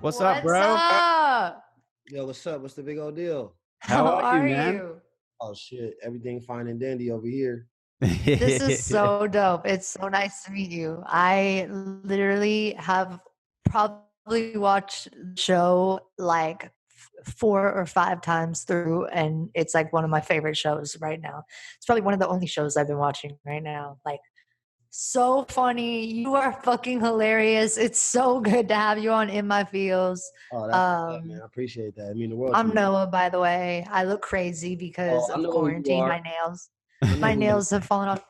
What's up, What's bro? up? Yo, what's up? What's the big old deal? How are you, are man? you? Oh shit, everything fine and dandy over here. This is so dope. It's so nice to meet you. I literally have probably watched the show like 4 or 5 times through, and it's like one of my favorite shows right now. It's probably one of the only shows I've been watching right now. Like, so funny. You are fucking hilarious. It's so good to have you on In My Feels. Oh, that's what's up, man. I appreciate that. I mean the world to I'm me. Noah, by the way. I look crazy because Oh, I of know who you quarantine. are. My nails. I know My who you nails have fallen off.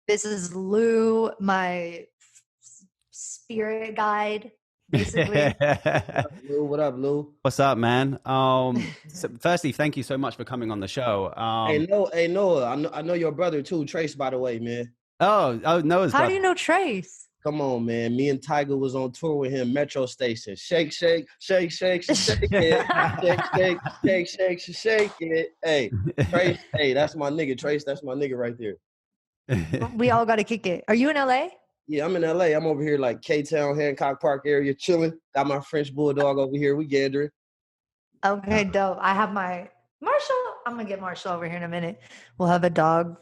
This is Lou, my spirit guide, basically. Lou, what up, Lou? What's up, man? So firstly, thank you so much for coming on the show. Hey Noah, I know your brother too, Trace, by the way, man. Oh, Noah's How brother. do you know Trace? Come on, man. Me and Tiger was on tour with him, Metro Station. Shake, shake, shake, shake, shake it. Shake, shake, shake, shake, shake it. Hey, Trace, hey, that's my nigga. Trace, that's my nigga right there. We all got to kick it. Are you in LA? Yeah, I'm in LA. I'm over here like K-Town, Hancock Park area, chilling. Got my French bulldog over here. We gandering. Okay, dope. I have my Marshall. I'm going to get Marshall over here in a minute. We'll have a dog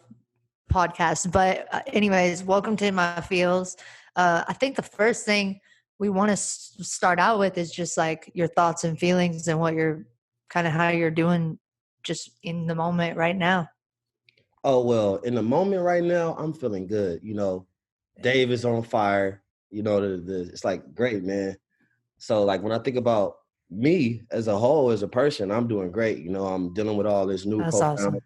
podcast. But anyways, welcome to In My Feels. I think the first thing we want to start out with is just like your thoughts and feelings and what you're kind of how you're doing just in the moment right now. Oh, well, in the moment right now, I'm feeling good. You know, Dave is on fire. You know, it's like great, man. So like when I think about me as a whole, as a person, I'm doing great. You know, I'm dealing with all this new That's awesome.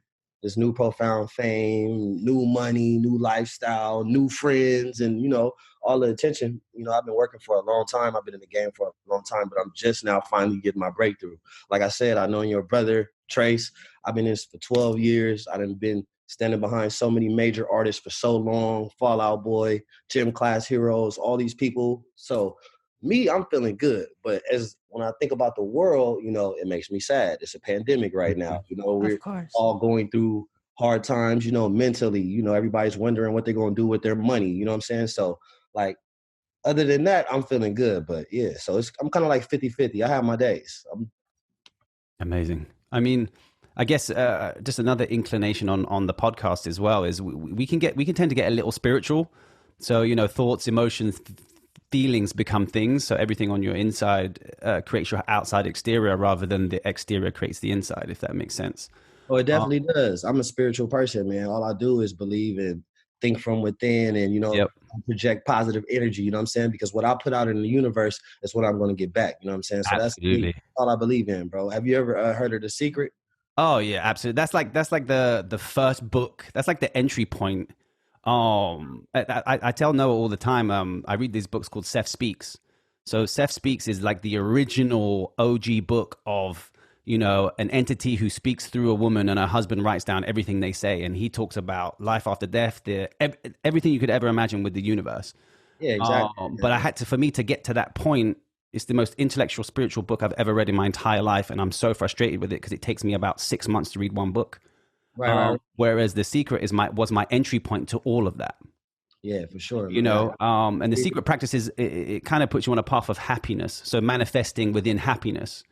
this new profound fame, new money, new lifestyle, new friends, and you know, all the attention. You know, I've been working for a long time. I've been in the game for a long time, but I'm just now finally getting my breakthrough. Like I said, I know your brother, Trace. I've been in this for 12 years. I've been standing behind so many major artists for so long, Fall Out Boy, Gym Class Heroes, all these people. So me, I'm feeling good. But as when I think about the world, you know, it makes me sad. It's a pandemic right now. You know, we're all going through hard times, you know, mentally. You know, everybody's wondering what they're going to do with their money. You know what I'm saying? So, like, other than that, I'm feeling good. But, yeah, so I'm kind of like 50-50. I have my days. Amazing. I mean, I guess just another inclination on the podcast as well is we can tend to get a little spiritual. So, you know, thoughts, emotions, feelings become things. So everything on your inside creates your outside exterior rather than the exterior creates the inside, if that makes sense. Oh, it definitely does. I'm a spiritual person, man. All I do is believe and think from within and, you know, project positive energy, you know what I'm saying? Because what I put out in the universe is what I'm going to get back, you know what I'm saying? So Absolutely. That's all I believe in, bro. Have you ever heard of The Secret? Oh, yeah, absolutely. That's like the first book. That's like the entry point. I tell Noah all the time, I read these books called Seth Speaks. So Seth Speaks is like the original OG book of, you know, an entity who speaks through a woman and her husband writes down everything they say. And he talks about life after death, everything you could ever imagine with the universe. Yeah, exactly. But for me to get to that point, it's the most intellectual, spiritual book I've ever read in my entire life. And I'm so frustrated with it because it takes me about 6 months to read one book. Right. Whereas The Secret was my entry point to all of that. Yeah, for sure. You know, and The Secret practice is, it kind of puts you on a path of happiness. So manifesting within happiness,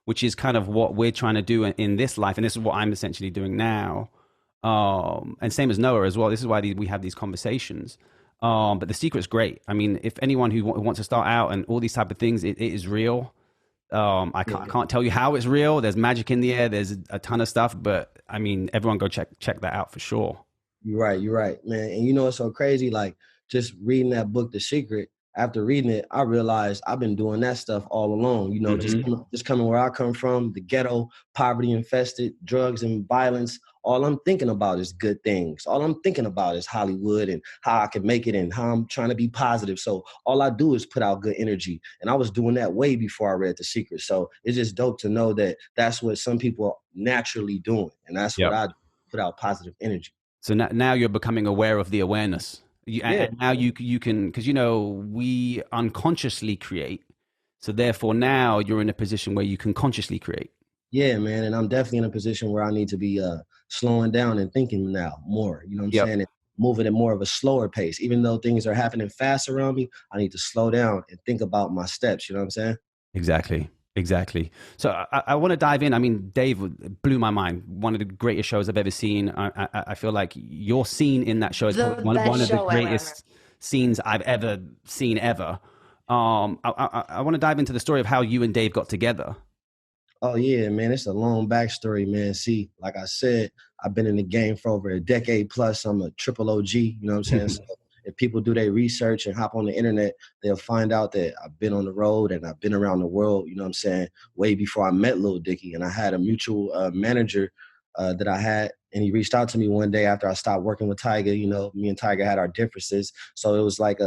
which is kind of what we're trying to do in this life. And this is what I'm essentially doing now. And same as Noah as well. This is why we have these conversations. But The Secret's great. I mean, if anyone who wants to start out and all these type of things, it is real. I can't tell you how it's real. There's magic in the air. There's a ton of stuff, but I mean, everyone go check that out for sure. You're right, man. And you know, it's so crazy. Like just reading that book, The Secret, after reading it, I realized I've been doing that stuff all along. You know, just coming where I come from, the ghetto, poverty infested, drugs and violence. All I'm thinking about is good things. All I'm thinking about is Hollywood and how I can make it and how I'm trying to be positive. So all I do is put out good energy. And I was doing that way before I read The Secret. So it's just dope to know that that's what some people are naturally doing. And that's what I do, put out positive energy. So now you're becoming aware of the awareness. And now you can, because, you know, we unconsciously create. So therefore now you're in a position where you can consciously create. Yeah, man. And I'm definitely in a position where I need to be slowing down and thinking now more, you know what I'm saying? moving at more of a slower pace. Even though things are happening fast around me, I need to slow down and think about my steps. You know what I'm saying? Exactly. So I want to dive in. I mean, Dave blew my mind. One of the greatest shows I've ever seen. I feel like your scene in that show is The one best of the show greatest scenes I've ever seen ever. I want to dive into the story of how you and Dave got together. Oh yeah, man, it's a long backstory, man. See, like I said, I've been in the game for over a decade plus. I'm a triple OG, you know what I'm saying? So if people do their research and hop on the internet, they'll find out that I've been on the road and I've been around the world, you know what I'm saying, way before I met Lil Dicky. And I had a mutual manager that I had, and he reached out to me one day after I stopped working with Tiger. You know, me and Tiger had our differences. So it was like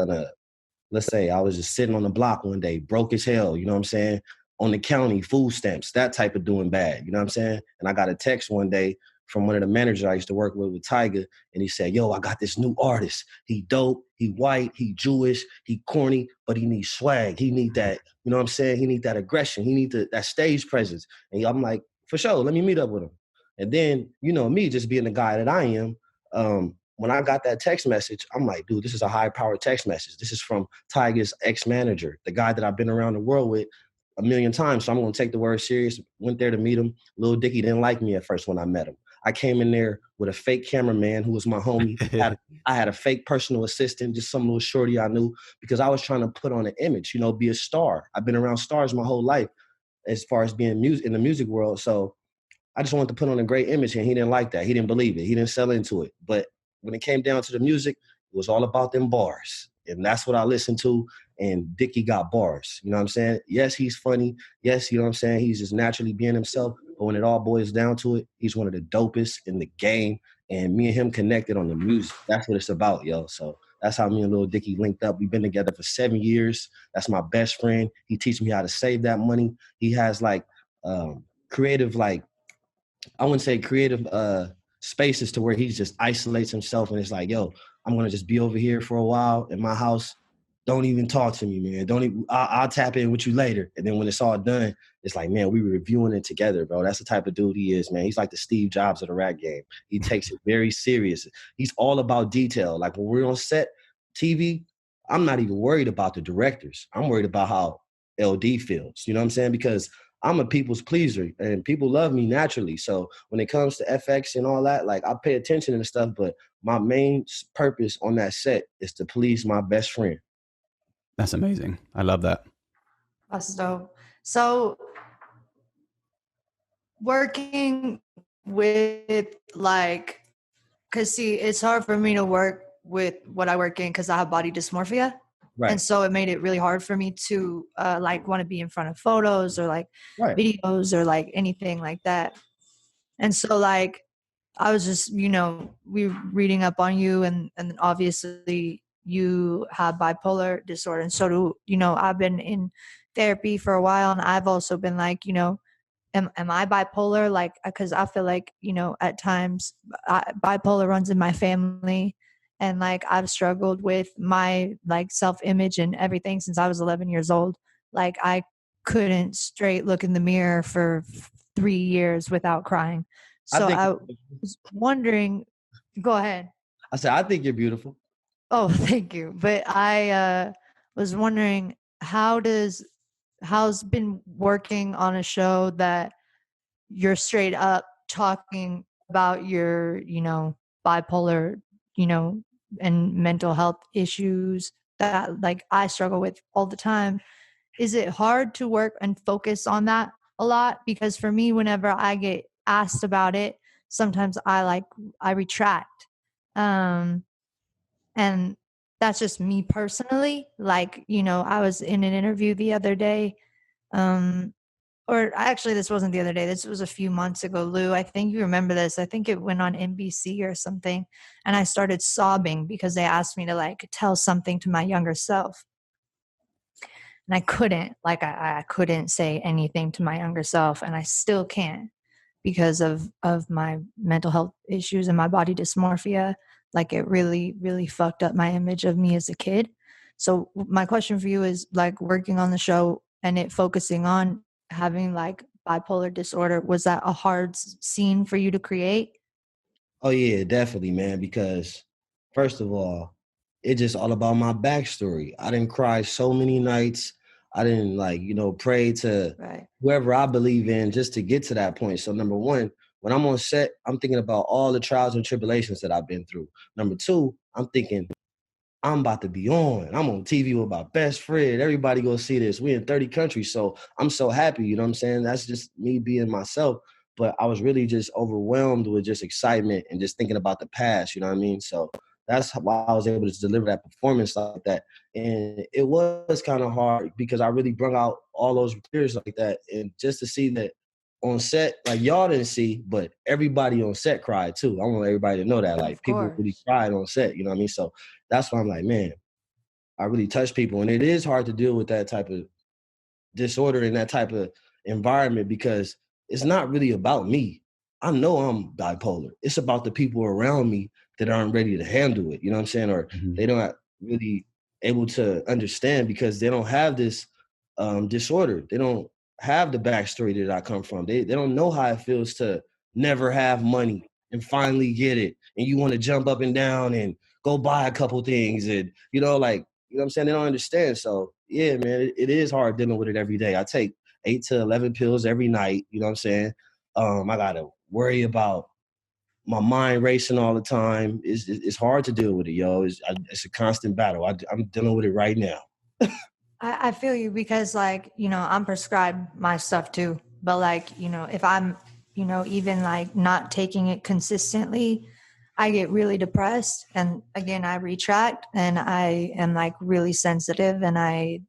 let's say I was just sitting on the block one day, broke as hell, you know what I'm saying? On the county, food stamps, that type of doing bad, you know what I'm saying? And I got a text one day from one of the managers I used to work with Tiger, and he said, yo, I got this new artist. He dope, he white, he Jewish, he corny, but he needs swag. He need that, you know what I'm saying? He need that aggression. He need that stage presence. And I'm like, for sure, let me meet up with him. And then, you know, me just being the guy that I am, when I got that text message, I'm like, dude, this is a high-powered text message. This is from Tiger's ex-manager, the guy that I've been around the world with a million times. So I'm going to take the word serious. Went there to meet him. Lil Dicky didn't like me at first when I met him. I came in there with a fake cameraman who was my homie. I had a fake personal assistant, just some little shorty I knew, because I was trying to put on an image, you know, be a star. I've been around stars my whole life as far as being in the music world. So I just wanted to put on a great image, and he didn't like that. He didn't believe it. He didn't sell into it. But when it came down to the music, it was all about them bars. And that's what I listened to. And Dicky got bars. You know what I'm saying? Yes, he's funny. Yes, you know what I'm saying? He's just naturally being himself. But when it all boils down to it, he's one of the dopest in the game. And me and him connected on the music. That's what it's about, yo. So that's how me and Lil Dicky linked up. We've been together for 7 years. That's my best friend. He teaches me how to save that money. He has like creative, like, I wouldn't say creative spaces to where he just isolates himself and it's like, yo, I'm going to just be over here for a while in my house. Don't even talk to me, man. Don't even, I'll tap in with you later. And then when it's all done, it's like, man, we were reviewing it together, bro. That's the type of dude he is, man. He's like the Steve Jobs of the rap game. He takes it very serious. He's all about detail. Like when we're on set, TV, I'm not even worried about the directors. I'm worried about how LD feels. You know what I'm saying? Because I'm a people's pleaser and people love me naturally. So when it comes to FX and all that, like I pay attention and stuff, but my main purpose on that set is to please my best friend. That's amazing. I love that. That's dope. So working with like, cause see, it's hard for me to work with what I work in because I have body dysmorphia. Right. And so it made it really hard for me to like want to be in front of photos or like videos or like anything like that. And so like I was just, you know, we reading up on you and obviously you have bipolar disorder. And so do, you know, I've been in therapy for a while and I've also been like, you know, am I bipolar? Like, cause I feel like, you know, at times bipolar runs in my family. And like, I've struggled with my like self-image and everything since I was 11 years old. Like I couldn't straight look in the mirror for 3 years without crying. So I was wondering, go ahead. I said, I think you're beautiful. Oh, thank you. But I was wondering how's been working on a show that you're straight up talking about your, you know, bipolar, you know, and mental health issues that like I struggle with all the time. Is it hard to work and focus on that a lot? Because for me, whenever I get asked about it, sometimes I retract. And that's just me personally. Like, you know, I was in an interview the other day, or actually this wasn't the other day. This was a few months ago, Lou. I think you remember this. I think it went on NBC or something. And I started sobbing because they asked me to like tell something to my younger self. And I couldn't, like, I couldn't say anything to my younger self, and I still can't because of my mental health issues and my body dysmorphia. Like, it really, really fucked up my image of me as a kid. So my question for you is, like, working on the show and it focusing on having like bipolar disorder, was that a hard scene for you to create? Oh yeah, definitely, man. Because First of all, it's just all about my backstory. I didn't cry so many nights. I didn't pray to Right. whoever I believe in just to get to that point. So number one, when I'm on set, I'm thinking about all the trials and tribulations that I've been through. Number two, I'm thinking I'm about to be on. I'm on TV with my best friend. Everybody go see this. We in 30 countries. So I'm so happy. You know what I'm saying? That's just me being myself. But I was really just overwhelmed with just excitement and just thinking about the past. You know what I mean? So that's why I was able to deliver that performance like that. And it was kind of hard because I really brought out all those tears like that. And just to see that on set, like y'all didn't see, but everybody on set cried too. I want everybody to know that. Like Of people really course. cried on set. You know what I mean? So that's why I'm like, man, I really touch people. And it is hard to deal with that type of disorder in that type of environment because it's not really about me. I know I'm bipolar. It's about the people around me that aren't ready to handle it. You know what I'm saying? Or they don't really able to understand because they don't have this disorder. They don't have the backstory that I come from. They don't know how it feels to never have money and finally get it. And you want to jump up and down and go buy a couple things and, like, you know what I'm saying? They don't understand. So, yeah, man, it is hard dealing with it every day. I take 8 to 11 pills every night. You know what I'm saying? I got to worry about my mind racing all the time. It's hard to deal with it, yo. It's a constant battle. I'm dealing with it right now. I feel you because, like, I'm prescribed my stuff too. But, like, if I'm, even like not taking it consistently, I get really depressed. And again, I retract and I am like really sensitive and I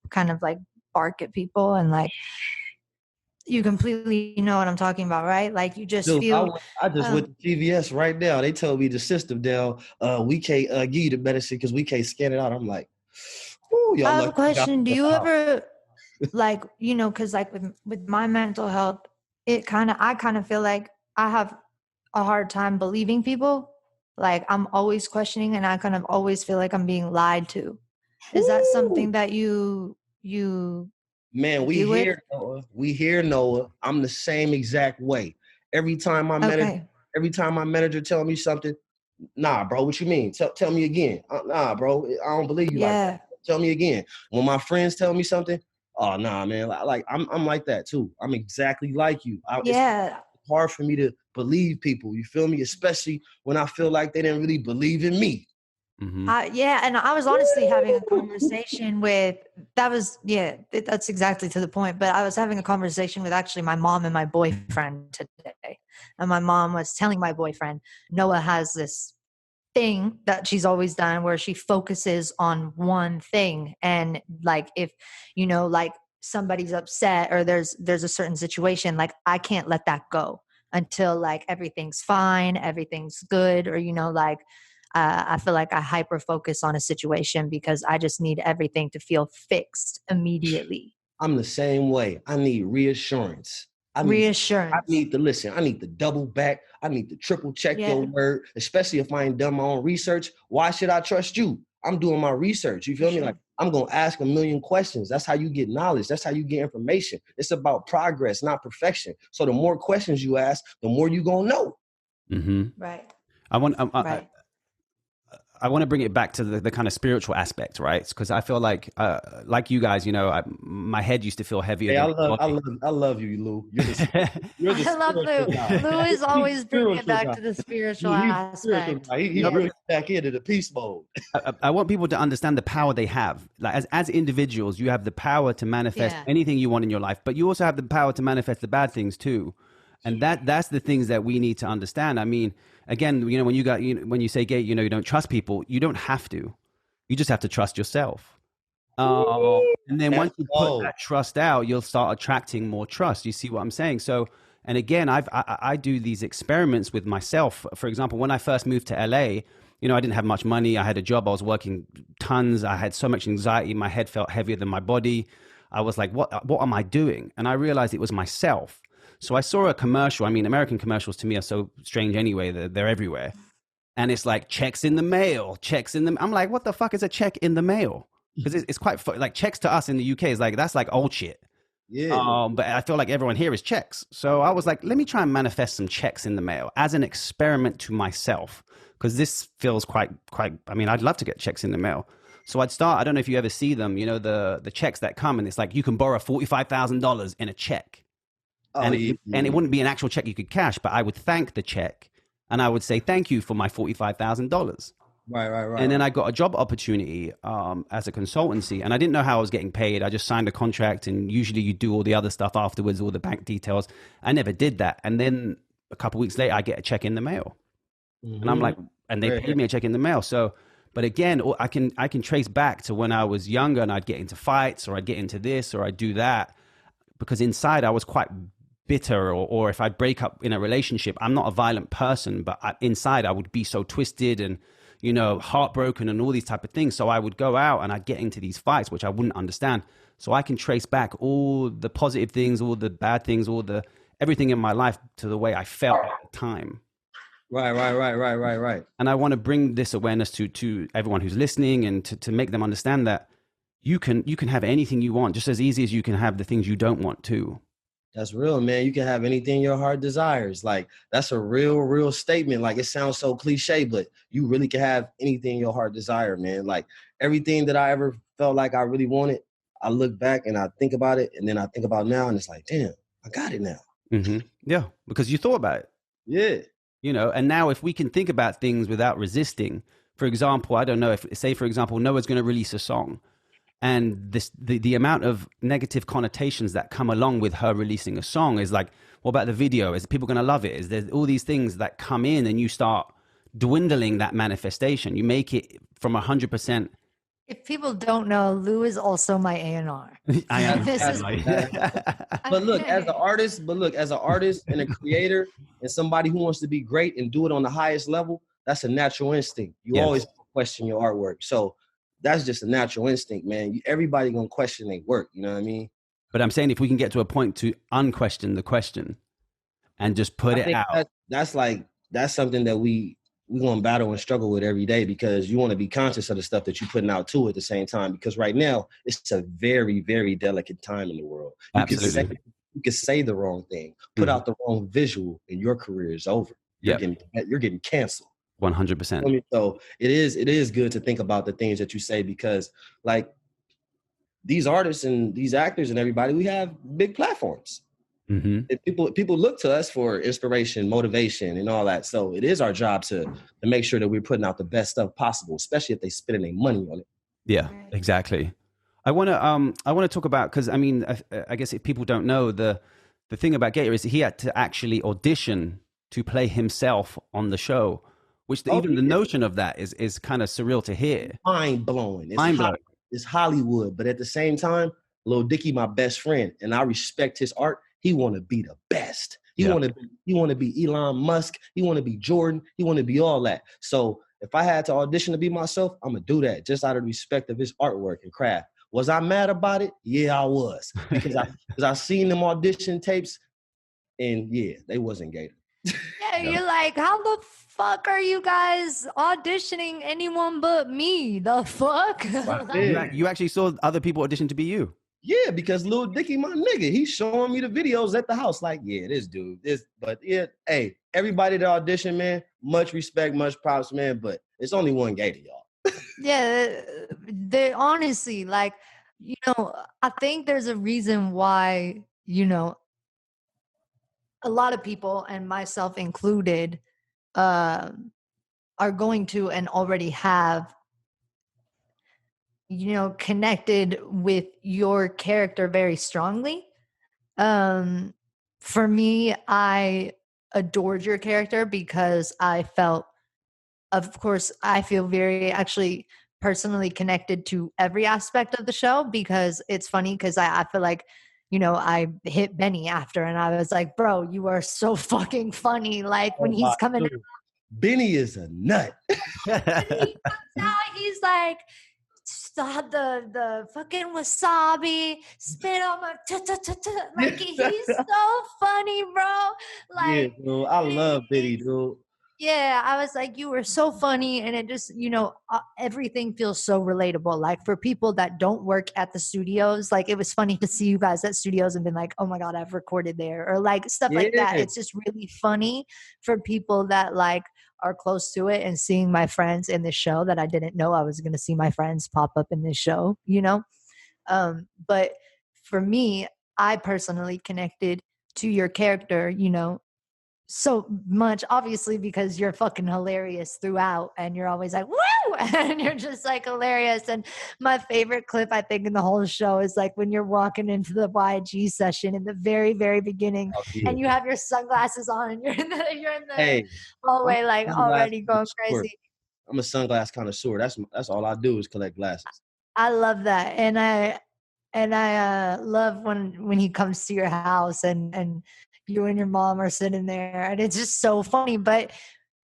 kind of like bark at people and like, you completely know what I'm talking about, right? Like you just Dude, feel, I just went to CVS right now. They told me the system down. We can't give you the medicine because we can't scan it out. I'm like, ooh, y'all I have a lucky you got question. Do me you out. ever like, cause like with my mental health, I kind of feel like I have a hard time believing people. Like I'm always questioning and I kind of always feel like I'm being lied to. Is that Woo! something that you Man, deal with? We here, Noah. I'm the same exact way. Every time my manager, Okay. every time my manager tell me something, nah, bro, what you mean? Tell me again. Nah, bro, I don't believe you like that. Yeah. Tell me again. When my friends tell me something, oh nah, man. Like I'm like that too. I'm exactly like you. It's Yeah. hard for me to believe people. You feel me? Especially when I feel like they didn't really believe in me. Yeah, and I was honestly having a conversation with that's exactly to the point. But I was having a conversation with actually my mom and my boyfriend today, and my mom was telling my boyfriend Noah has this thing that she's always done where she focuses on one thing, and like if like somebody's upset or there's a certain situation, like I can't let that go until like everything's fine, everything's good, or like I feel like I hyper focus on a situation because I just need everything to feel fixed immediately. I'm the same way. I need reassurance. I need Reassurance. to listen. I need to double back. I need to triple check your Yeah, word, especially if I ain't done my own research. Why should I trust you? I'm doing my research. You for feel me? Like sure. I'm gonna ask a million questions. That's how you get knowledge. That's how you get information. It's about progress, not perfection. So the more questions you ask, the more you gonna know. Right. I want Right. I want to bring it back to the kind of spiritual aspect, right? Because I feel like you guys, my head used to feel heavier Hey, than my body. I love you, Lou. You're the I love spiritual Lou. guy. Lou is He's always bringing it spiritual back guy. to the spiritual He's the spiritual aspect. guy. He No, but Yeah. brings back into the peace mode. I want people to understand the power they have. Like as individuals, you have the power to manifest Yeah. anything you want in your life, but you also have the power to manifest the bad things too. And that's the things that we need to understand. I mean, again, when when you say gay, you don't trust people, you don't have to. You just have to trust yourself. And then Let's once you put go. that trust out, you'll start attracting more trust. You see what I'm saying? So, and again, I do these experiments with myself. For example, when I first moved to LA, I didn't have much money. I had a job. I was working tons. I had so much anxiety. My head felt heavier than my body. I was like, what am I doing? And I realized it was myself. So I saw a commercial. I mean, American commercials to me are so strange anyway. They're everywhere. And it's like checks in the mail, checks in the. I'm like, what the fuck is a check in the mail? Because it's quite like checks to us in the UK is like that's like old shit. Yeah. But I feel like everyone here is checks. So I was like, let me try and manifest some checks in the mail as an experiment to myself, because this feels quite, I mean, I'd love to get checks in the mail. So I'd start, I don't know if you ever see them, you know, the checks that come and it's like, you can borrow $45,000 in a check. Oh, And, yeah, and it wouldn't be an actual check you could cash, but I would thank the check and I would say, thank you for my $45,000. Right. And then I got a job opportunity as a consultancy, and I didn't know how I was getting paid. I just signed a contract, and usually you do all the other stuff afterwards, all the bank details. I never did that. And then a couple of weeks later, I get a check in the mail, and I'm like, and they paid me a check in the mail. So, but again, I can trace back to when I was younger, and I'd get into fights, or I'd get into this, or I'd do that, because inside I was quite bitter, or if I'd break up in a relationship, I'm not a violent person, but inside I would be so twisted and, you know, heartbroken and all these type of things. So I would go out and I'd get into these fights, which I wouldn't understand. So I can trace back all the positive things, all the bad things, everything in my life to the way I felt at the time. Right. And I want to bring this awareness to everyone who's listening, and to make them understand that you can have anything you want, just as easy as you can have the things you don't want too. That's real, man. You can have anything your heart desires. Like, that's a real statement. Like, it sounds so cliche, but you really can have anything your heart desire, man. Like, everything that I ever felt like I really wanted, I look back and I think about it, and then I think about now, and it's like, damn, I got it now. Mm-hmm. Yeah, because you thought about it. Yeah. You know, and now if we can think about things without resisting, for example, I don't know, if say, for example, Noah's going to release a song, and the amount of negative connotations that come along with her releasing a song is like, what about the video? Is people going to love it? Is there all these things that come in, and you start dwindling that manifestation? You make it from 100%. If people don't know, Lou is also my A&R. I am. But look, as an artist and a creator and somebody who wants to be great and do it on the highest level, that's a natural instinct. You always question your artwork. So that's just a natural instinct, man. Everybody gonna question their work. You know what I mean? But I'm saying if we can get to a point to unquestion the question and just put it out. That's something that we gonna battle and struggle with every day, because you want to be conscious of the stuff that you're putting out too at the same time. Because right now it's a very, very delicate time in the world. Absolutely. You can say the wrong thing, put out the wrong visual, and your career is over. You're getting canceled. 100%. So it is good to think about the things that you say, because like these artists and these actors and everybody, we have big platforms. Mm-hmm. People look to us for inspiration, motivation, and all that. So it is our job to make sure that we're putting out the best stuff possible, especially if they spending their money on it. Yeah, exactly. I want to talk about, because I mean, I guess if people don't know, the thing about GaTa is he had to actually audition to play himself on the show, which even the notion of that is kind of surreal to hear. Mind blowing. It's Hollywood, but at the same time, Lil Dicky, my best friend, and I respect his art. He want to be the best. He want to be Elon Musk. He want to be Jordan. He want to be all that. So if I had to audition to be myself, I'm gonna do that just out of respect of his artwork and craft. Was I mad about it? Yeah, I was, because I seen them audition tapes, and yeah, they wasn't GaTa. Yeah, you're like, how the fuck are you guys auditioning anyone but me? The fuck? You actually saw other people audition to be you. Yeah, because Lil Dicky, my nigga, he's showing me the videos at the house. Like, yeah, this dude, but yeah, hey, everybody that audition, man, much respect, much props, man. But it's only one GaTa, y'all. Yeah, they honestly, like, you know, I think there's a reason why, you know, a lot of people, and myself included, are going to and already have, you know, connected with your character very strongly. For me, I adored your character because I felt, of course, I feel very actually personally connected to every aspect of the show, because it's funny because I feel like, you know, I hit Benny after and I was like, bro, you are so fucking funny. Like when he's coming. Benny is a nut. He comes out, he's like, the fucking wasabi, spit on my like he's so funny, bro. Like, yeah, dude, I love Benny, dude. Yeah, I was like, you were so funny. And it just, everything feels so relatable. Like for people that don't work at the studios, like it was funny to see you guys at studios and been like, oh my God, I've recorded there, or like stuff like that. Yeah. It's just really funny for people that like are close to it, and seeing my friends in the show that I didn't know I was going to see my friends pop up in this show, But for me, I personally connected to your character, so much, obviously, because you're fucking hilarious throughout, and you're always like, woo, and you're just like hilarious. And my favorite clip, I think, in the whole show is like when you're walking into the YG session in the very, very beginning, Oh, yeah. and you have your sunglasses on, and you're in the Hey, I'm hallway, like a sunglass already going connoisseur. crazy. I'm a sunglass connoisseur. That's all I do is collect glasses. I love that. And I love when he comes to your house, and you and your mom are sitting there, and it's just so funny. But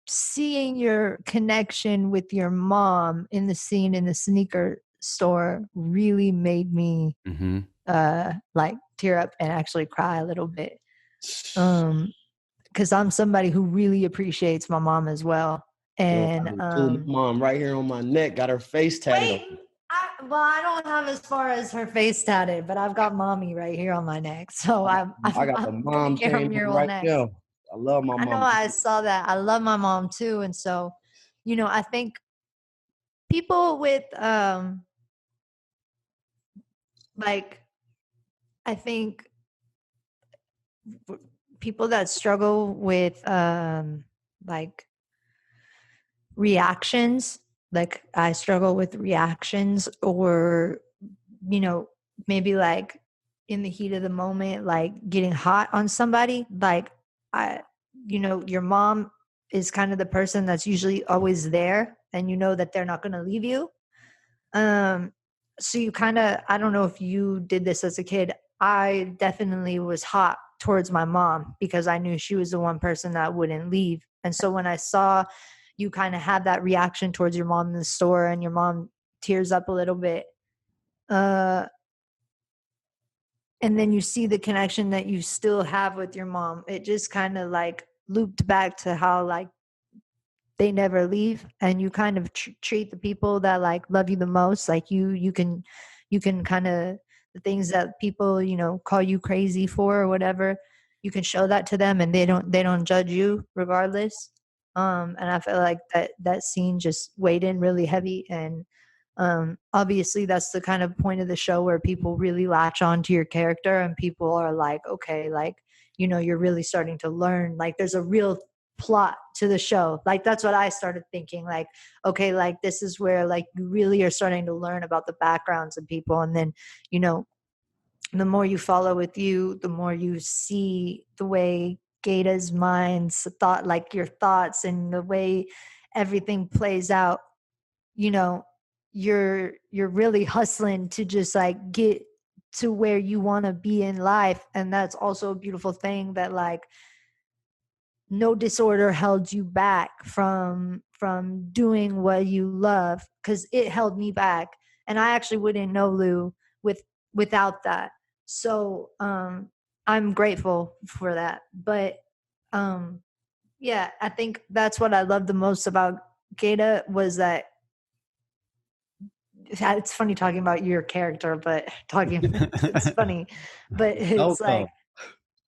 seeing your connection with your mom in the scene in the sneaker store really made me like tear up and actually cry a little bit. Because I'm somebody who really appreciates my mom as well. Yo, I And do too. My mom right here on my neck got her face tatted on. wait, I don't have as far as her face tatted, but I've got mommy right here on my neck. So I got the I'm gonna mom get her chain on mural right next. now. I love my I know, mom. I saw that. I love my mom too. And so, I think people with like I think people that struggle with like reactions, like I struggle with reactions, or maybe like in the heat of the moment, like getting hot on somebody, like I your mom is kind of the person that's usually always there, and you know that they're not going to leave you. So you kind of, I don't know if you did this as a kid. I definitely was hot towards my mom because I knew she was the one person that wouldn't leave. And so when I saw you kind of have that reaction towards your mom in the store, and your mom tears up a little bit, and then you see the connection that you still have with your mom, it just kind of like looped back to how like they never leave, and you kind of treat the people that like love you the most, like you can kind of, the things that people call you crazy for or whatever, you can show that to them, and they don't judge you regardless. And I feel like that scene just weighed in really heavy. And obviously that's the kind of point of the show where people really latch on to your character, and people are like, okay, like you're really starting to learn, like there's a real plot to the show. Like that's what I started thinking, like, okay, like this is where like you really are starting to learn about the backgrounds of people. And then the more you follow with you, the more you see the way GaTa's mind's thought, like your thoughts and the way everything plays out. you know you're really hustling to just like get to where you want to be in life. And that's also a beautiful thing, that like no disorder held you back from doing what you love, because it held me back, and I actually wouldn't know Lou without that. So I'm grateful for that. But yeah, I think that's what I love the most about GaTa, was that it's funny talking about your character, but it's funny, but it's like,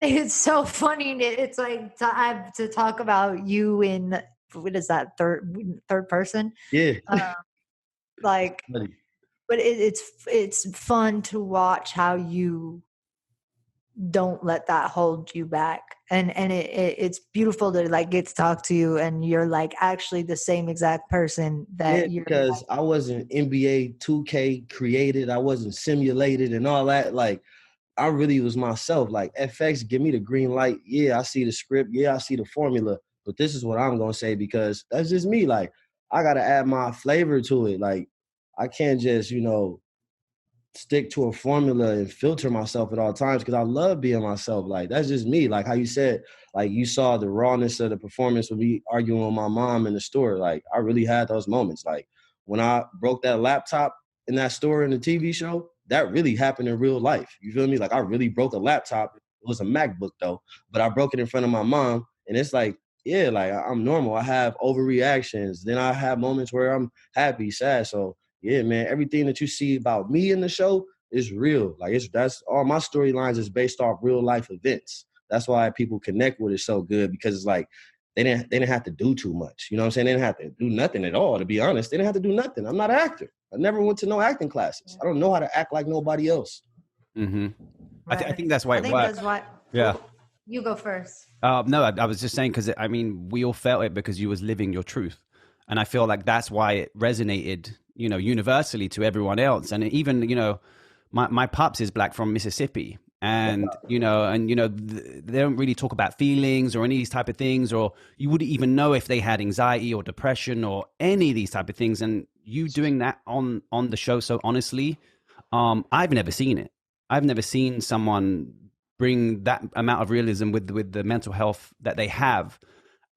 it's so funny. It's like to talk about you in, what is that, third person? Yeah. Like, but it's fun to watch how you don't let that hold you back. And it's beautiful to like get to talk to you, and you're like actually the same exact person that you're because like, I wasn't NBA 2K created. I wasn't simulated and all that. Like, I really was myself. Like, FX, give me the green light. Yeah, I see the script. Yeah, I see the formula. But this is what I'm going to say, because that's just me. Like, I got to add my flavor to it. Like, I can't just, stick to a formula and filter myself at all times, because I love being myself. Like, that's just me. Like how you said, like you saw the rawness of the performance with me arguing with my mom in the store. Like, I really had those moments. Like when I broke that laptop in that store in the TV show, that really happened in real life. You feel me? Like I really broke a laptop. It was a MacBook though, but I broke it in front of my mom. And it's like, yeah, like I'm normal. I have overreactions. Then I have moments where I'm happy, sad. So yeah, man, everything that you see about me in the show is real. Like that's all my storylines is based off real life events. That's why people connect with it so good, because it's like they didn't have to do too much. You know what I'm saying? They didn't have to do nothing at all, to be honest. They didn't have to do nothing. I'm not an actor. I never went to no acting classes. I don't know how to act like nobody else. Mm-hmm. Right. I think that's why I it think works. that's why. Yeah. You go first. No, I was just saying, because I mean, we all felt it because you was living your truth. And I feel like that's why it resonated, you know, universally to everyone else. And even, you know, my pops is black from Mississippi. And, you know, they don't really talk about feelings or any of these type of things, or you wouldn't even know if they had anxiety or depression or any of these type of things. And you doing that on the show so honestly, I've never seen it. I've never seen someone bring that amount of realism with the mental health that they have.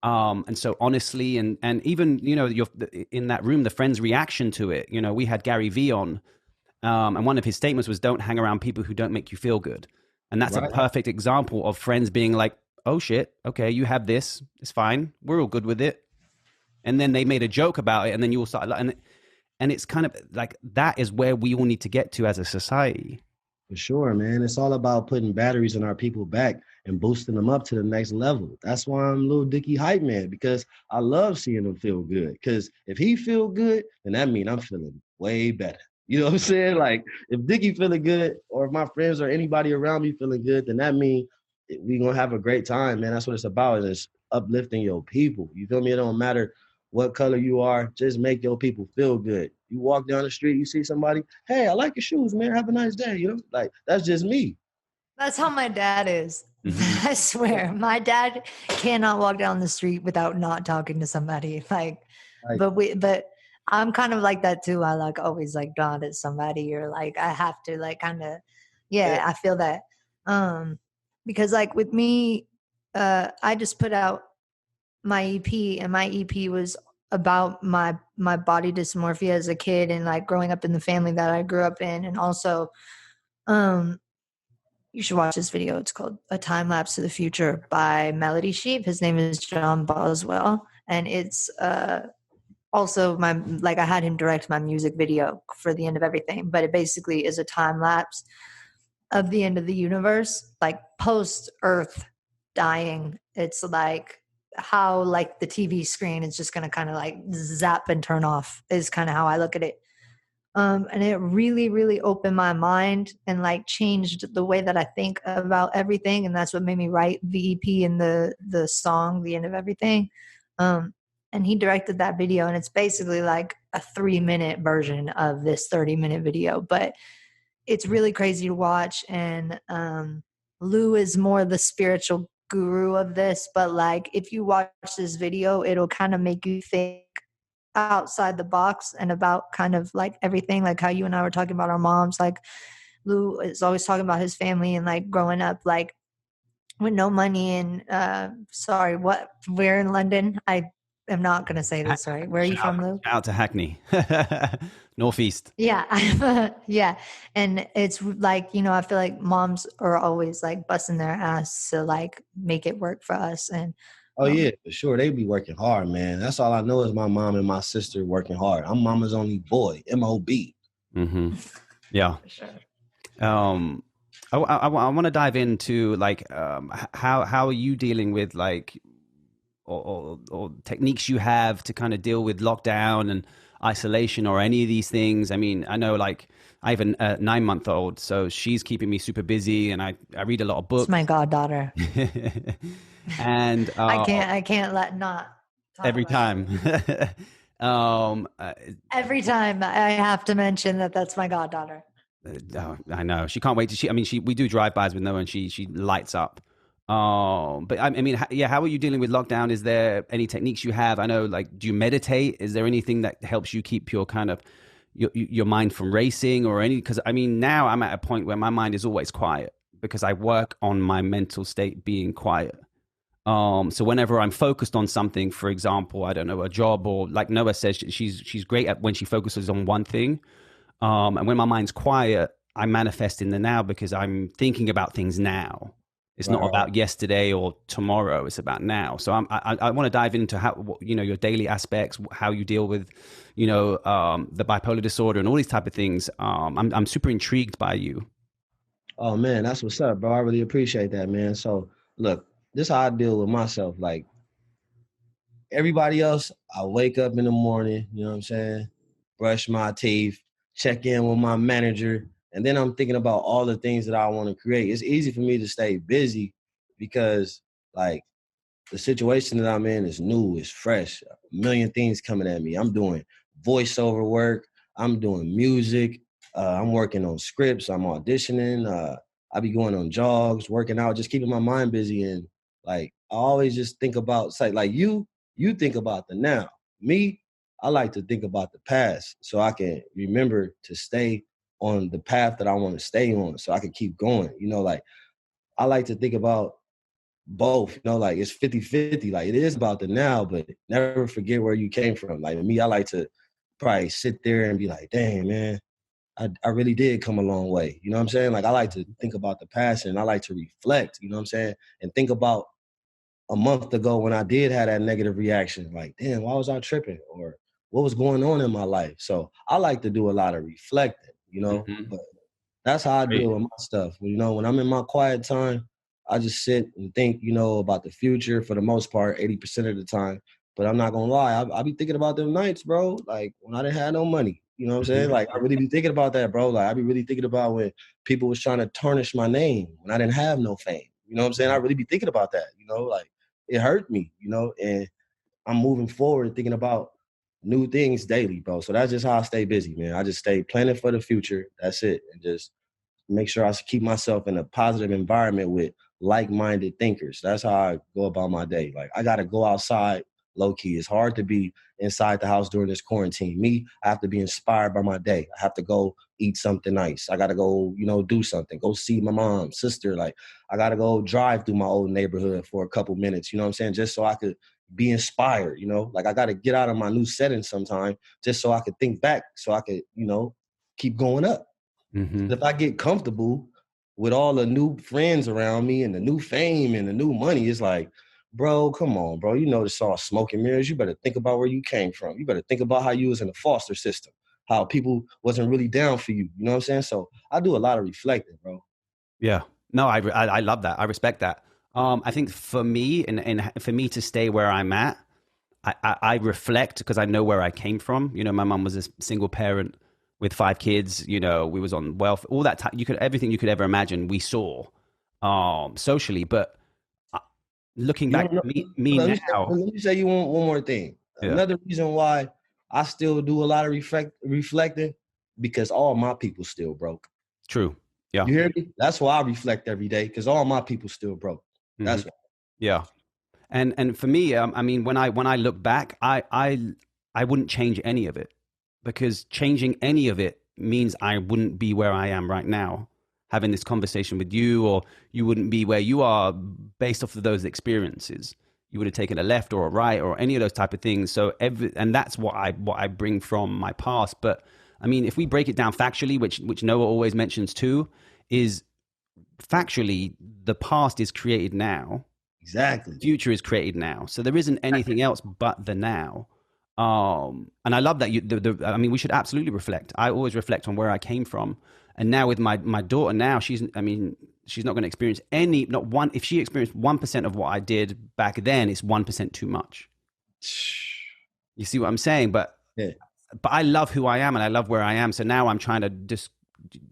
And so honestly, and even, you know, you're in that room, the friend's reaction to it, you know, we had Gary Vee on, and one of his statements was, don't hang around people who don't make you feel good. And that's Right. a perfect example of friends being like, oh shit, okay, you have this, it's fine, we're all good with it. And then they made a joke about it, and then you all started, and it's kind of like, that is where we all need to get to as a society. For sure, man. It's all about putting batteries in our people back and boosting them up to the next level. That's why I'm Lil Dicky hype man, because I love seeing him feel good. Because if he feel good, then that means I'm feeling way better. You know what I'm saying? Like if Dicky feeling good, or if my friends or anybody around me feeling good, then that means we gonna have a great time, man. That's what it's about. It's uplifting your people. You feel me? It don't matter what color you are, just make your people feel good. You walk down the street, you see somebody, hey, I like your shoes, man. Have a nice day. You know, like that's just me. That's how my dad is. Mhm. I swear, my dad cannot walk down the street without not talking to somebody. Like, Like, but I'm kind of like that too. I like always like nod at somebody, or like I have to like kind of, yeah, I feel that. Because like with me, I just put out my EP, and my EP was about my body dysmorphia as a kid, and like growing up in the family that I grew up in, and also, um, you should watch this video. It's called A Time Lapse to the Future by Melody Sheep. His name is John Boswell. And it's also my, like I had him direct my music video for the end of everything, but it basically is a time lapse of the end of the universe, like post Earth dying. It's like how like the TV screen is just going to kind of like zap and turn off is kind of how I look at it. And it really, really opened my mind and like changed the way that I think about everything. And that's what made me write the EP and the song, The End of Everything. And he directed that video, and it's basically like a 3-minute version of this 30-minute video, but it's really crazy to watch. And Lou is more the spiritual guru of this, but like if you watch this video, it'll kind of make you think outside the box and about kind of like everything, like how you and I were talking about our moms. Like Lou is always talking about his family and like growing up like with no money. And sorry, what, where in London? I am not gonna say this right. Where are you from, Lou? Shout out to Hackney, Northeast. Yeah. Yeah. And it's like, you know, I feel like moms are always like busting their ass to like make it work for us. And oh yeah, for sure. They be working hard, man. That's all I know is my mom and my sister working hard. I'm mama's only boy, MOB. Mm-hmm. Yeah. for sure. I want to dive into like how are you dealing with like or techniques you have to kind of deal with lockdown and isolation or any of these things. I mean, I know like I have a 9-month-old, so she's keeping me super busy, and I read a lot of books. It's my goddaughter. And I can't let not talk every about time. every time I have to mention that that's my goddaughter. I know she can't wait to. I mean, we do drive-bys with Noah, and she lights up. But I mean, yeah. How are you dealing with lockdown? Is there any techniques you have? I know, like, do you meditate? Is there anything that helps you keep your kind of your mind from racing or any? Because I mean, now I'm at a point where my mind is always quiet because I work on my mental state being quiet. So whenever I'm focused on something, for example, I don't know, a job, or like Noah says, she's great at when she focuses on one thing. And when my mind's quiet, I manifest in the now because I'm thinking about things now. It's not Right. about yesterday or tomorrow. It's about now. So I want to dive into how, you know, your daily aspects, how you deal with, you know, the bipolar disorder and all these type of things. I'm super intrigued by you. Oh man, that's what's up, bro. I really appreciate that, man. So look, this is how I deal with myself. Like everybody else, I wake up in the morning, you know what I'm saying? Brush my teeth, check in with my manager, and then I'm thinking about all the things that I want to create. It's easy for me to stay busy because like the situation that I'm in is new, it's fresh. A million things coming at me. I'm doing voiceover work. I'm doing music. I'm working on scripts. I'm auditioning. I be going on jogs, working out, just keeping my mind busy. And like, I always just think about, it's like you think about the now. Me, I like to think about the past so I can remember to stay on the path that I want to stay on so I can keep going. You know, like I like to think about both, you know, like it's 50-50. Like it is about the now, but never forget where you came from. Like me, I like to probably sit there and be like, dang, man, I really did come a long way. You know what I'm saying? Like I like to think about the past and I like to reflect, you know what I'm saying? And think about a month ago when I did have that negative reaction, like, damn, why was I tripping? Or what was going on in my life? So I like to do a lot of reflecting, you know, Mm-hmm. but that's how I Great. deal with my stuff. You know, when I'm in my quiet time, I just sit and think, you know, about the future for the most part, 80% of the time. But I'm not gonna lie, I be thinking about them nights, bro. Like when I didn't have no money. You know what I'm saying? Like I really be thinking about that, bro. Like I be really thinking about when people was trying to tarnish my name when I didn't have no fame. You know what I'm saying? I really be thinking about that, you know, like it hurt me, you know, and I'm moving forward thinking about new things daily, bro. So that's just how I stay busy, man. I just stay planning for the future. That's it. And just make sure I keep myself in a positive environment with like-minded thinkers. That's how I go about my day. Like I got to go outside low key. It's hard to be inside the house during this quarantine. Me, I have to be inspired by my day. I have to go eat something nice. I got to go, you know, do something. Go see my mom, sister. Like I got to go drive through my old neighborhood for a couple minutes, you know what I'm saying? Just so I could be inspired, you know? Like I got to get out of my new setting sometime just so I could think back, so I could, you know, keep going up. Mm-hmm. If I get comfortable with all the new friends around me and the new fame and the new money, it's like, bro, come on, bro. You know this all smoke and mirrors. You better think about where you came from. You better think about how you was in the foster system, how people wasn't really down for you. You know what I'm saying? So I do a lot of reflecting, bro. Yeah. No, I love that. I respect that. I think for me, and for me to stay where I'm at, I reflect because I know where I came from. You know, my mom was a single parent with 5 kids. You know, we was on wealth, all that. Everything you could ever imagine, we saw socially. But uh, looking You back, don't know. me now, Let me say you one more thing. yeah, Another reason why I still do a lot of reflecting because all my people still broke. true, yeah, You hear me? That's why I reflect every day because all my people still broke. hmm That's why. yeah. And for me, I mean, when I look back, I wouldn't change any of it because changing any of it means I wouldn't be where I am right now, having this conversation with you, or you wouldn't be where you are based off of those experiences. You would have taken a left or a right or any of those type of things. So and that's what I bring from my past. But I mean, if we break it down factually, which Noah always mentions too, is factually the past is created now, Exactly. future is created now. So there isn't anything else but the now. And I love that I mean, we should absolutely reflect. I always reflect on where I came from. And now with my daughter now, I mean, she's not going to experience not one. If she experienced 1% of what I did back then, it's 1% too much. You see what I'm saying? Yeah. But I love who I am and I love where I am. So now I'm trying to just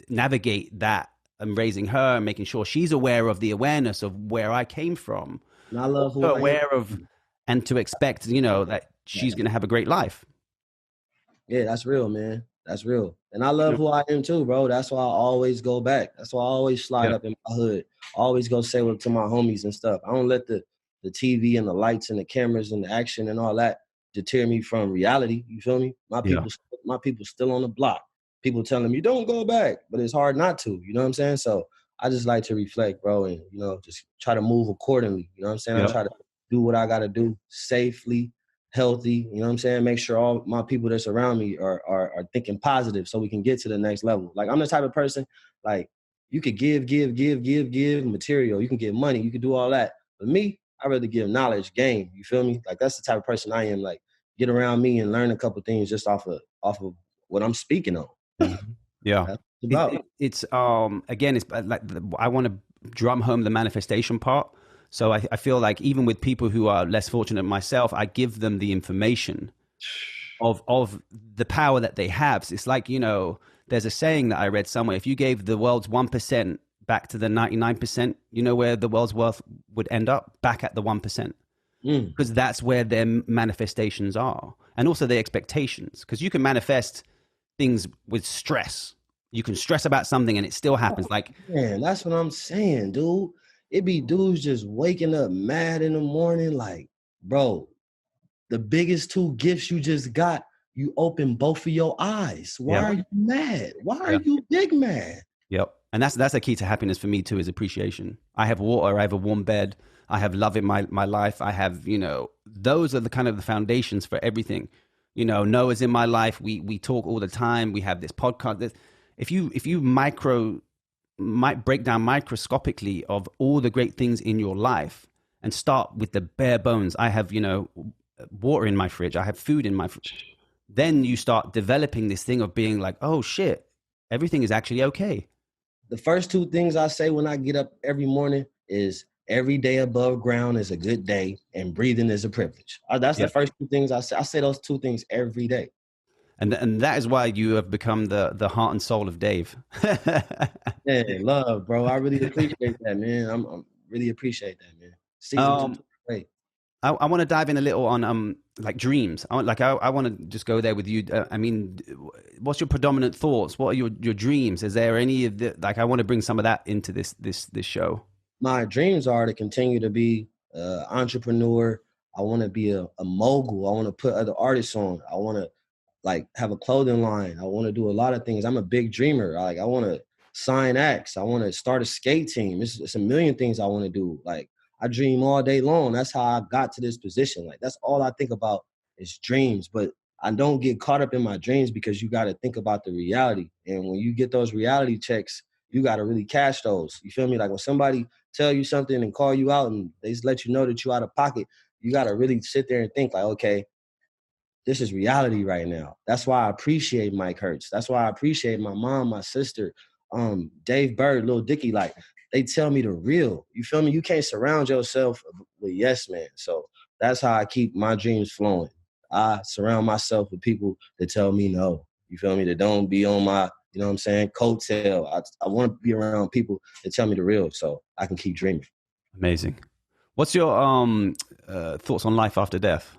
navigate that and raising her and making sure she's aware of the awareness of where I came from, And I love who also I am. aware of, and to expect, you know, that she's going to have a great life. Yeah, that's real, man. That's real. And I love Yeah. who I am too, bro. That's why I always go back. That's why I always slide Yeah. up in my hood. Always go say what to my homies and stuff. I don't let the TV and the lights and the cameras and the action and all that deter me from reality. You feel me? Yeah. My people still on the block. People telling me don't go back, but it's hard not to. You know what I'm saying? So I just like to reflect, bro, and you know, just try to move accordingly. You know what I'm saying? I Yeah. try to do what I got to do safely, healthy, you know what I'm saying? Make sure all my people that's around me are thinking positive so we can get to the next level. Like I'm the type of person, like, You could give material. You can give money. You can do all that. But me, I rather give knowledge, game. You feel me? Like that's the type of person I am. Like get around me and learn a couple things just off of what I'm speaking on. Yeah. That's about. It's again, it's like I want to drum home the manifestation part. So I feel like even with people who are less fortunate than myself, I give them the information of the power that they have. So it's like, you know, there's a saying that I read somewhere: if you gave the world's 1% back to the 99%, you know where the world's wealth would end up? Back at the 1%. Because that's where their manifestations are, and also their expectations. Because you can manifest things with stress. You can stress about something and it still happens. Like, man, that's what I'm saying, dude. It be dudes just waking up mad in the morning, like, bro, the biggest two gifts you just got, you open both of your eyes. Why are you mad? Why are you big mad? Yep. And that's a key to happiness for me too, is appreciation. I have water, I have a warm bed, I have love in my life. I have, you know, those are the kind of the foundations for everything. You know, Noah's in my life. We talk all the time. We have this podcast. If you might break down microscopically of all the great things in your life and start with the bare bones. I have, you know, water in my fridge. I have food in my fridge. Then you start developing this thing of being like, oh shit, everything is actually okay. The first two things I say when I get up every morning is every day above ground is a good day and breathing is a privilege. That's the first two things I say. I say those two things every day. And that is why you have become the heart and soul of Dave. Yeah, love, bro. I really appreciate that, man. I'm really appreciate that, man. Season 2, great. I want to dive in a little on like dreams. I want to just go there with you. I mean, what's your predominant thoughts? What are your dreams? Is there any of the, like, I want to bring some of that into this show. My dreams are to continue to be an entrepreneur. I want to be a mogul. I want to put other artists on. I want to like have a clothing line. I want to do a lot of things. I'm a big dreamer. Like I want to sign acts. I want to start a skate team. It's a million things I want to do. Like I dream all day long. That's how I got to this position. Like that's all I think about is dreams. But I don't get caught up in my dreams because you got to think about the reality. And when you get those reality checks, you got to really cash those. You feel me? Like when somebody tell you something and call you out and they just let you know that you're out of pocket, you got to really sit there and think like, okay, this is reality right now. That's why I appreciate Mike Hertz. That's why I appreciate my mom, my sister, Dave Bird, Lil Dicky. Like they tell me the real. You feel me? You can't surround yourself with yes man. So that's how I keep my dreams flowing. I surround myself with people that tell me no. You feel me? That don't be on my, you know what I'm saying, coattail. I want to be around people that tell me the real so I can keep dreaming. Amazing. What's your thoughts on life after death?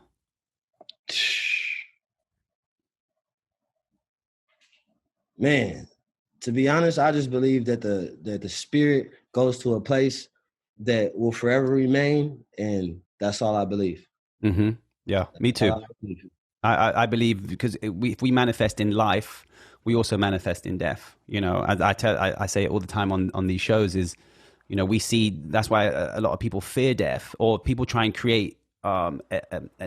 Man, to be honest, I just believe that the spirit goes to a place that will forever remain, and that's all I believe. Mm-hmm. Yeah, me too. I believe because if we manifest in life, we also manifest in death. You know, I say it all the time on these shows is, you know, we see, that's why a lot of people fear death, or people try and create a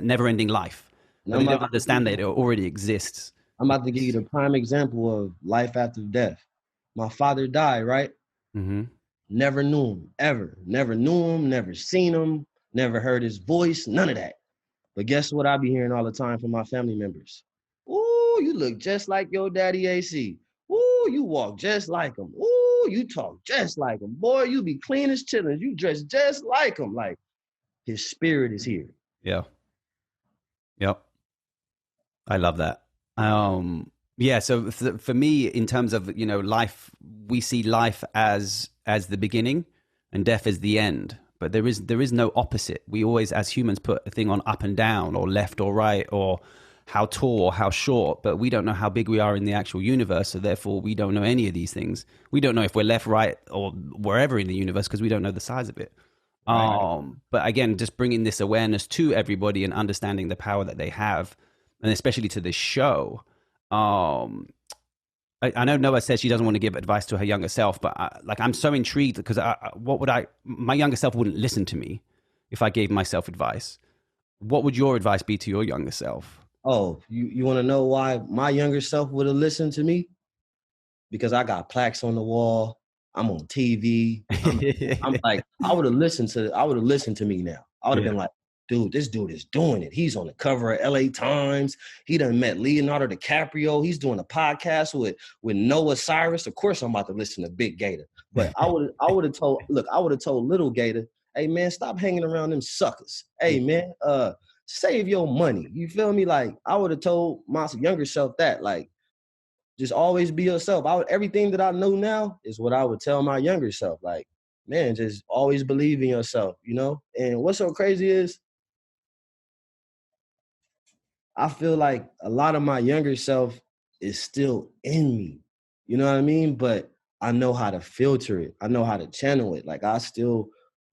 never-ending life. But they don't understand that it already exists. I'm about to give you the prime example of life after death. My father died, right? Mm-hmm. Never knew him, ever. Never knew him, never seen him, never heard his voice, none of that. But guess what I be hearing all the time from my family members? Ooh, you look just like your daddy AC. Ooh, you walk just like him. Ooh, you talk just like him. Boy, you be clean as chillin'. You dress just like him. Like, his spirit is here. Yeah. Yep. I love that. Yeah. So for me, in terms of, you know, life, we see life as the beginning and death as the end. But there is no opposite. We always, as humans, put a thing on up and down, or left or right, or how tall or how short. But we don't know how big we are in the actual universe. So therefore, we don't know any of these things. We don't know if we're left, right, or wherever in the universe because we don't know the size of it. Right. But again, just bringing this awareness to everybody and understanding the power that they have, and especially to this show. I know Noah says she doesn't want to give advice to her younger self, but I'm so intrigued because my younger self wouldn't listen to me if I gave myself advice. What would your advice be to your younger self? Oh, you want to know why my younger self would have listened to me? Because I got plaques on the wall. I'm on TV. I'm like, I would have listened to me now. I would have been like, dude, this dude is doing it. He's on the cover of LA Times. He done met Leonardo DiCaprio. He's doing a podcast with Noah Cyrus. Of course, I'm about to listen to Big GaTa. But I would have told little GaTa, hey man, stop hanging around them suckers. Hey man, save your money. You feel me? Like I would have told my younger self that, like, just always be yourself. Everything that I know now is what I would tell my younger self. Like, man, just always believe in yourself, you know? And what's so crazy is I feel like a lot of my younger self is still in me. You know what I mean? But I know how to filter it. I know how to channel it. Like I still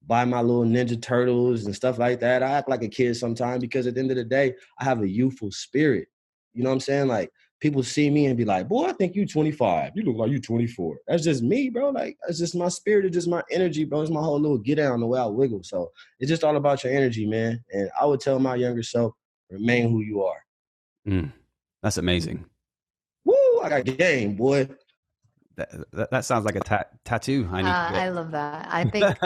buy my little Ninja Turtles and stuff like that. I act like a kid sometimes because at the end of the day, I have a youthful spirit. You know what I'm saying? Like people see me and be like, boy, I think you 25. You look like you 24. That's just me, bro. Like that's just my spirit. It's just my energy, bro. It's my whole little get down, the way I wiggle. So it's just all about your energy, man. And I would tell my younger self, remain who you are. That's amazing. Woo! I got game, boy. That sounds like a tattoo. I love that. I think,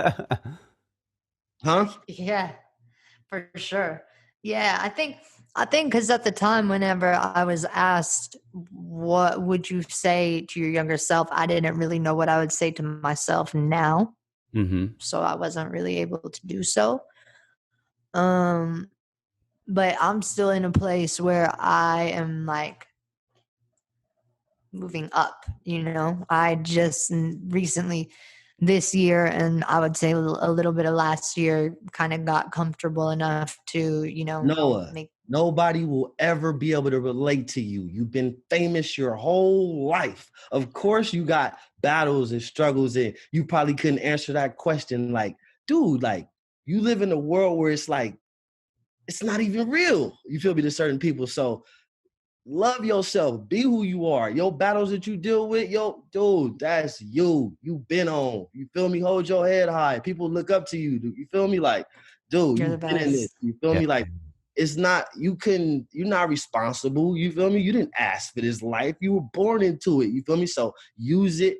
Huh? yeah, for sure. Yeah, I think because at the time, whenever I was asked, what would you say to your younger self, I didn't really know what I would say to myself now. So I wasn't really able to do so. But I'm still in a place where I am like moving up, you know. I just recently this year, and I would say a little bit of last year, kind of got comfortable enough to, you know, Noah, nobody will ever be able to relate to you. You've been famous your whole life. Of course, you got battles and struggles, and you probably couldn't answer that question. Like, dude, like you live in a world where it's like, it's not even real. You feel me, to certain people. So love yourself. Be who you are. Your battles that you deal with, yo, dude, that's you. You've been on. You feel me? Hold your head high. People look up to you. You feel me? Like, dude, you've been in this. You feel me? Like, it's not, you're not responsible. You feel me? You didn't ask for this life. You were born into it. You feel me? So use it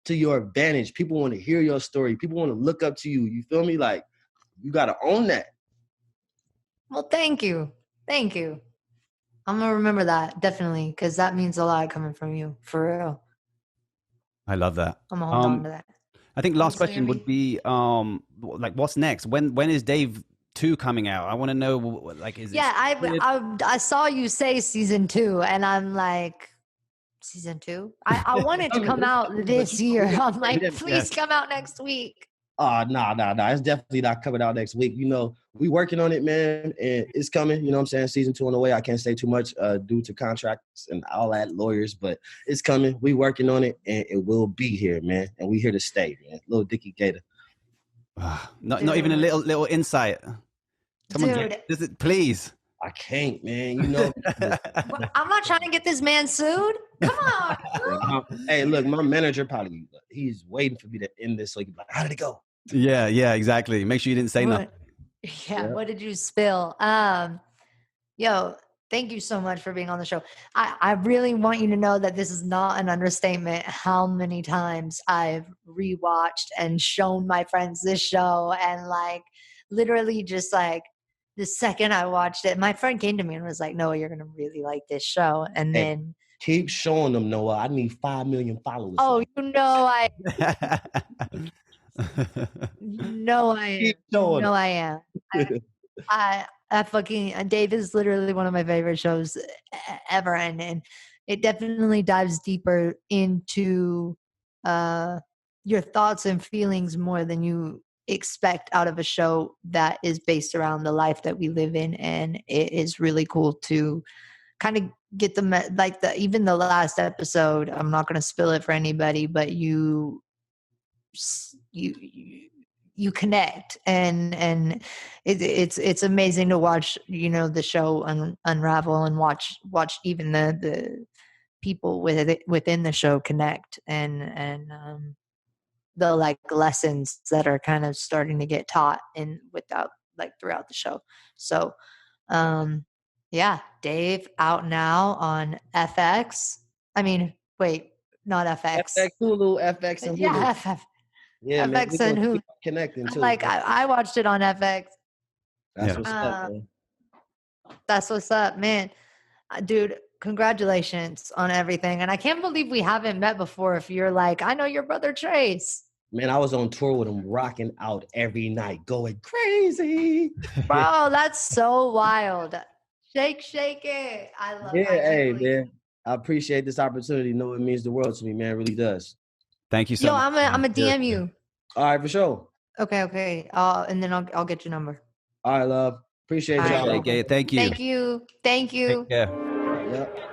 to your advantage. People want to hear your story. People want to look up to you. You feel me? Like, you got to own that. Well, thank you. Thank you. I'm going to remember that, definitely, because that means a lot coming from you, for real. I love that. I'm going to hold on to that. I think last question would be, like, what's next? When is Dave 2 coming out? I want to know, like, is it? Yeah, I saw you say season 2, and I'm like, season 2? I want it to come out this year. I'm like, please come out next week. Nah. It's definitely not coming out next week. You know, we working on it, man, and it's coming. You know what I'm saying? Season 2 on the way. I can't say too much due to contracts and all that, lawyers, but it's coming. We working on it, and it will be here, man. And we here to stay, man. Little Dickie GaTa. Not even a little insight. Come on, please. I can't, man. You know. I'm not trying to get this man sued. Come on. Hey, look, my manager he's waiting for me to end this so he can be like, how did it go? Yeah, exactly. Make sure you didn't say nothing. Yeah, what did you spill? Yo, thank you so much for being on the show. I really want you to know that this is not an understatement how many times I've rewatched and shown my friends this show, and like literally just like the second I watched it, my friend came to me and was like, Noah, you're going to really like this show. And then keep showing them, Noah. I need 5 million followers. Oh, you know I am. I fucking, Dave is literally one of my favorite shows ever. And it definitely dives deeper into your thoughts and feelings more than you expect out of a show that is based around the life that we live in. And it is really cool to kind of get even the last episode. I'm not going to spill it for anybody, but you connect, and it's amazing to watch, you know, the show unravel and watch even the people within the show connect, and the like lessons that are kind of starting to get taught throughout the show. So yeah, Dave out now on FX. I mean, wait, not FX. FX Hulu, FX and Hulu. Yeah, FX. Yeah, man. FX and Hulu. Connecting too. Like I watched it on FX. That's what's up, man. That's what's up, man. Dude, congratulations on everything. And I can't believe we haven't met before. If you're like, I know your brother Trace. Man, I was on tour with him, rocking out every night, going crazy. Bro, that's so wild. Shake it. I love it. Yeah, hey, man. I appreciate this opportunity. Know it means the world to me, man. It really does. Thank you so much. I'm a DM you. All right, for sure. Okay. And then I'll get your number. All right, love. Appreciate y'all. Thank you. Thank you. Take care. Yep.